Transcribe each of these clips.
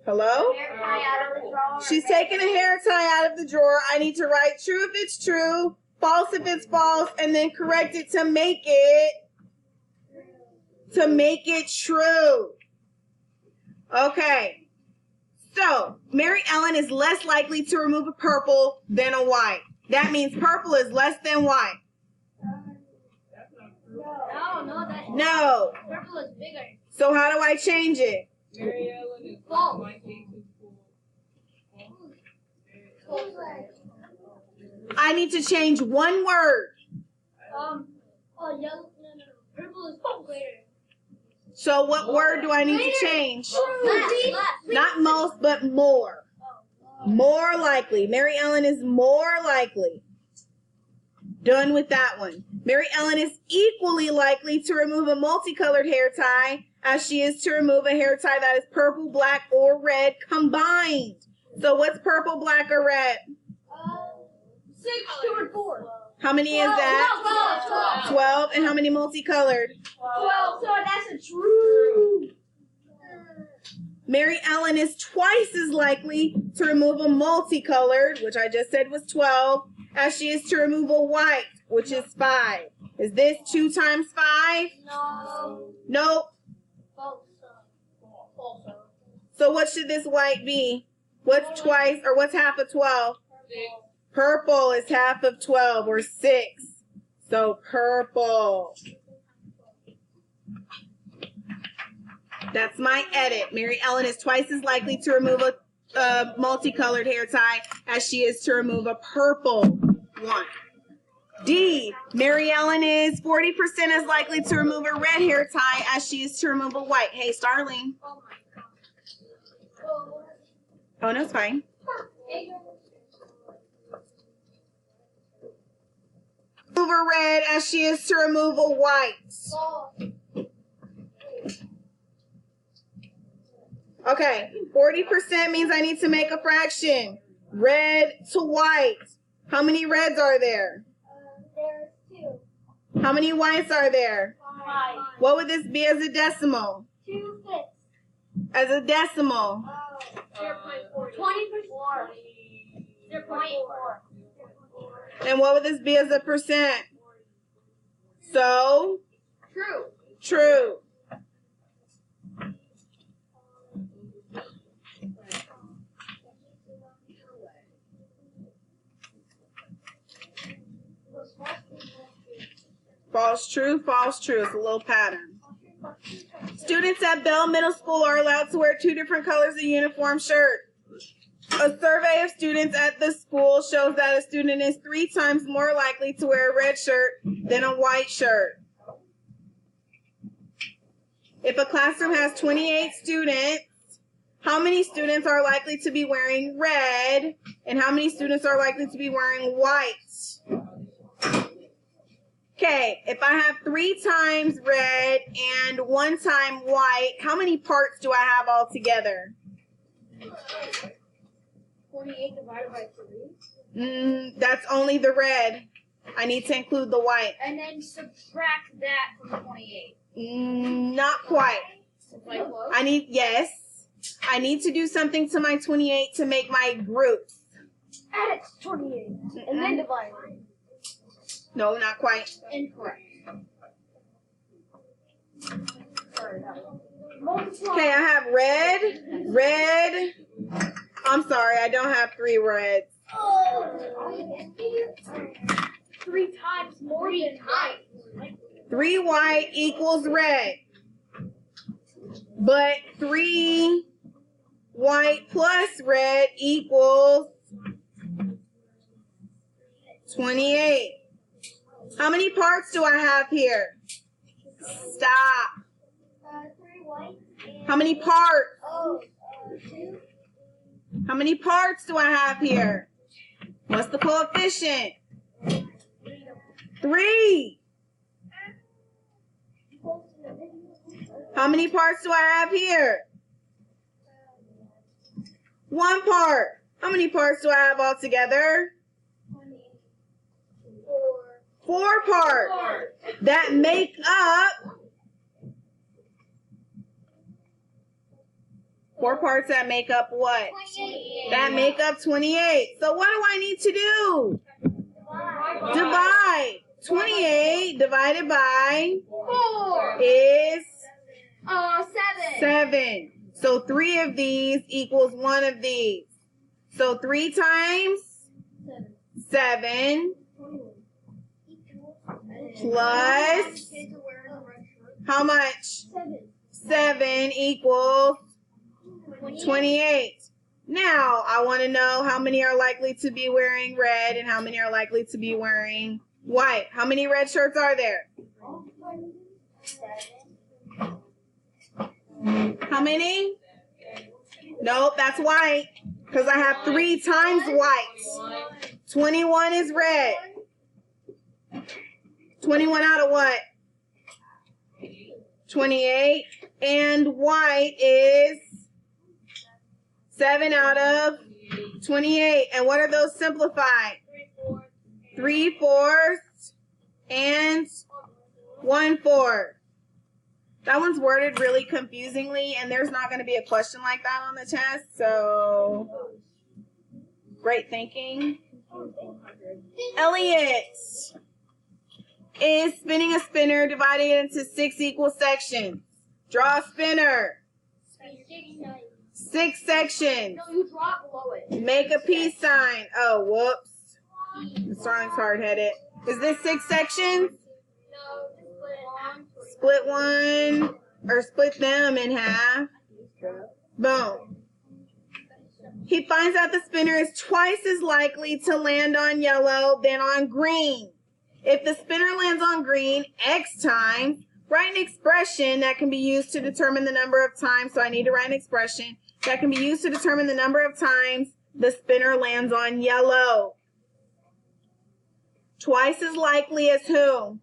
Hello? Hair tie out of the drawer. She's taking a hair tie out of the drawer. I need to write true if it's true, false if it's false, and then correct it to make it true. Okay. So, Mary Ellen is less likely to remove a purple than a white. That means purple is less than white. No. Purple is bigger. So how do I change it? Mary Ellen is False. likely to I need to change one word. Yellow. No. Purple is greater. So what word do I need to change? Less. Not most, but more. More likely. Mary Ellen is more likely. Done with that one. Mary Ellen is equally likely to remove a multicolored hair tie as she is to remove a hair tie that is purple, black, or red combined. So what's purple, black, or red? 6, 2, and 4. How many is that? 12. And how many multicolored? 12. So that's a true. Mary Ellen is twice as likely to remove a multicolored, which I just said was 12, as she is to remove a white, which is 5. Is this 2 times 5? No. Nope. False. So what should this white be? What's twice, or what's half of 12? Purple is half of 12, or 6. So purple. That's my edit. Mary Ellen is twice as likely to remove a multicolored hair tie as she is to remove a purple one. D, Mary Ellen is 40% as likely to remove a red hair tie as she is to remove a white. Hey, Starling. Oh my god. Oh, no, it's fine. Remove a red as she is to remove a white. Okay, 40% means I need to make a fraction. Red to white. How many reds are there? There's 2. How many whites are there? 5. What would this be as a decimal? 2 fifths. As a decimal. 0.4. 20%. 0.4. And what would this be as a percent? So, True. true. False, true, false, true. It's a little pattern. Students at Bell Middle School are allowed to wear 2 different colors of uniform shirt. A survey of students at the school shows that a student is 3 times more likely to wear a red shirt than a white shirt. If a classroom has 28 students, how many students are likely to be wearing red and how many students are likely to be wearing white? Okay, if I have 3 times red and 1 time white, how many parts do I have altogether? 48 divided by 3. That's only the red. I need to include the white. And then subtract that from the 28. Not quite. Like close? I need to do something to my 28 to make my groups. Add it to 28. And then divide it. No, not quite. Incorrect. Okay, I have red. I'm sorry, I don't have 3 reds. 3 times more than times. 3 white equals red. But 3 white plus red equals 28. How many parts do I have here? Stop. 3 white. How many parts? 2. How many parts do I have here? What's the coefficient? 3. How many parts do I have here? 1 part. How many parts do I have altogether? 4 parts. That make up 4 parts that make up what? 28. That make up 28. So what do I need to do? Divide. 28 divided by 4. is 7. 7. So 3 of these equals 1 of these. So 3 times 7 plus how much? 7 equals 28. Now, I want to know how many are likely to be wearing red and how many are likely to be wearing white. How many red shirts are there? How many? Nope, that's white because I have 3 times white. 21 is red. 21 out of what? 28. And white is 7 out of 28. And what are those simplified? 3/4 and 1/4. That one's worded really confusingly, and there's not going to be a question like that on the test. So, great thinking. Elliot is spinning a spinner, dividing it into 6 equal sections. Draw a spinner. 6 sections. No, you drop below it. Make a peace sign. Oh, whoops. Starling's hard-headed. Is this 6 sections? Split one, or split them in half. Boom. He finds out the spinner is twice as likely to land on yellow than on green. If the spinner lands on green X times, write an expression that can be used to determine the number of times. So I need to write an expression that can be used to determine the number of times the spinner lands on yellow. Twice as likely as who?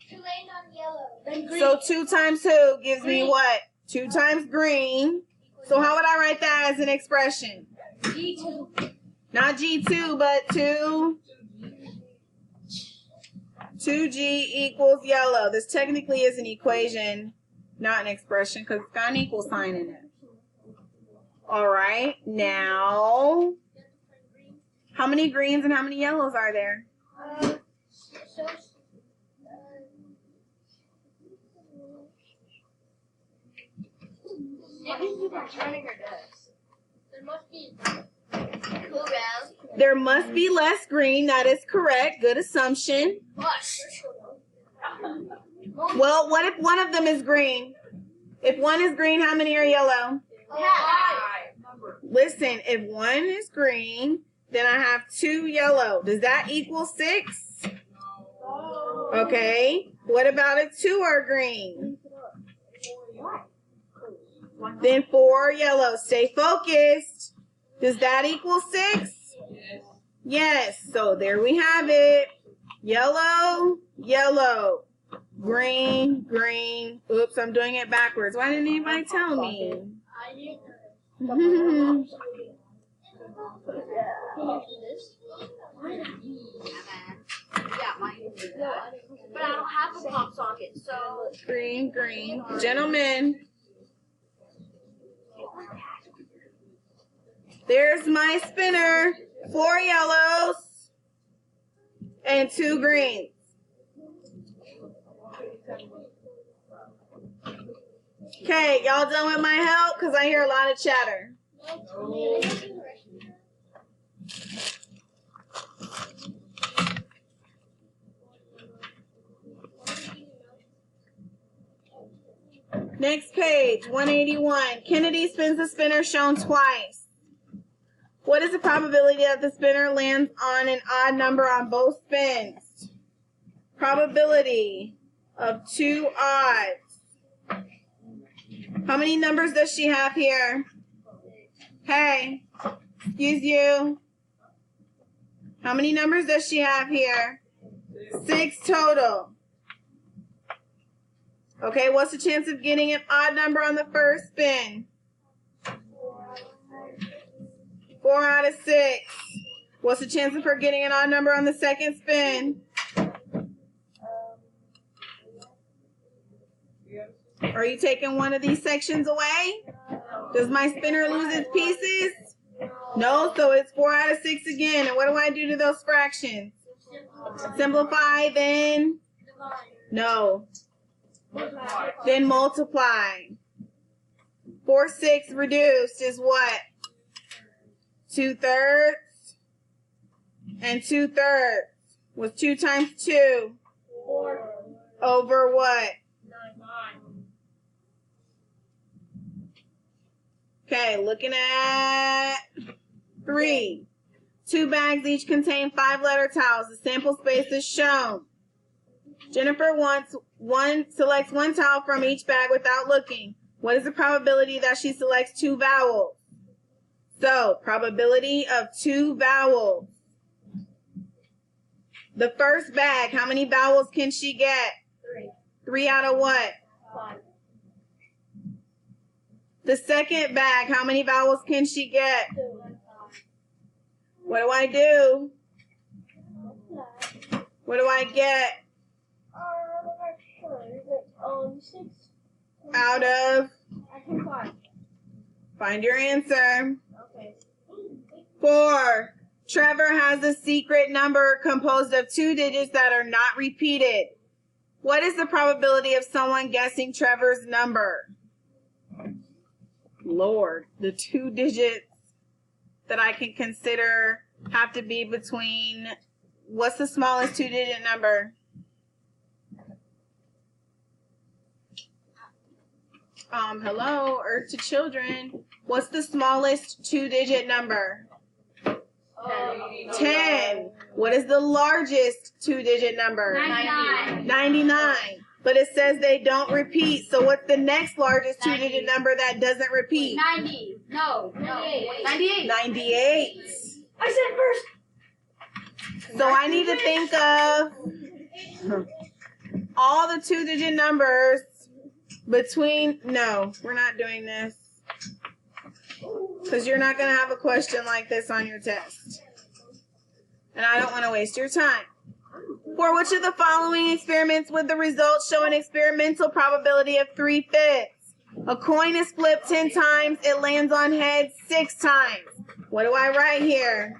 To land on yellow. Then green. So 2 times who gives me what? 2 times green. So how would I write that as an expression? G2. Not G2, but 2G equals yellow. This technically is an equation, not an expression, because it's got an equal sign in it. All right, now, how many greens and how many yellows are there? There must be less green. That is correct. Good assumption. Well, what if one of them is green? If one is green, how many are yellow? Listen, if one is green, then I have 2 yellow. Does that equal 6? Okay. What about if 2 are green? Then 4 yellow. Stay focused. Does that equal 6? Yes. So there we have it. Yellow, yellow. Green, green. Oops, I'm doing it backwards. Why didn't anybody tell me? But I don't have a pop socket, so. Green, green. Gentlemen. There's my spinner. 4 yellows and 2 greens. Okay, y'all done with my help? Because I hear a lot of chatter. Next page, 181. Kennedy spins the spinner shown twice. What is the probability that the spinner lands on an odd number on both spins? Probability of 2 odds. How many numbers does she have here? Hey, excuse you. How many numbers does she have here? 6 total. Okay, what's the chance of getting an odd number on the first spin? 4 out of 6. What's the chance of her getting an odd number on the second spin? Are you taking one of these sections away? Does my spinner lose its pieces? No, so it's 4 out of 6 again. And what do I do to those fractions? Simplify, then? No. Then multiply. 4 6 reduced is what? 2/3. And 2/3 was 2 times 2. 4. Over what? 9. Okay, looking at 3. 2 bags each contain 5 letter towels. The sample space is shown. Jennifer selects one towel from each bag without looking. What is the probability that she selects 2 vowels? So, probability of 2 vowels. The first bag, how many vowels can she get? 3. 3 out of what? 5. The second bag, how many vowels can she get? 2. What do I do? What do I get? I'm not sure. Is it 6? Out of? I think 5. Find your answer. Okay. 4. Trevor has a secret number composed of 2 digits that are not repeated. What is the probability of someone guessing Trevor's number? Lord, the 2 digits that I can consider have to be between, what's the smallest 2-digit number? Hello, Earth to Children. What's the smallest 2-digit number? 10. What is the largest 2-digit number? 99. 99. But it says they don't repeat. So what's the next largest 2-digit number that doesn't repeat? 90. No. 98. 98. I said first. So I need to think of all the 2-digit numbers between, no, we're not doing this. Because you're not going to have a question like this on your test. And I don't want to waste your time. For which of the following experiments would the results show an experimental probability of 3/5? A coin is flipped 10 times. It lands on heads 6 times. What do I write here?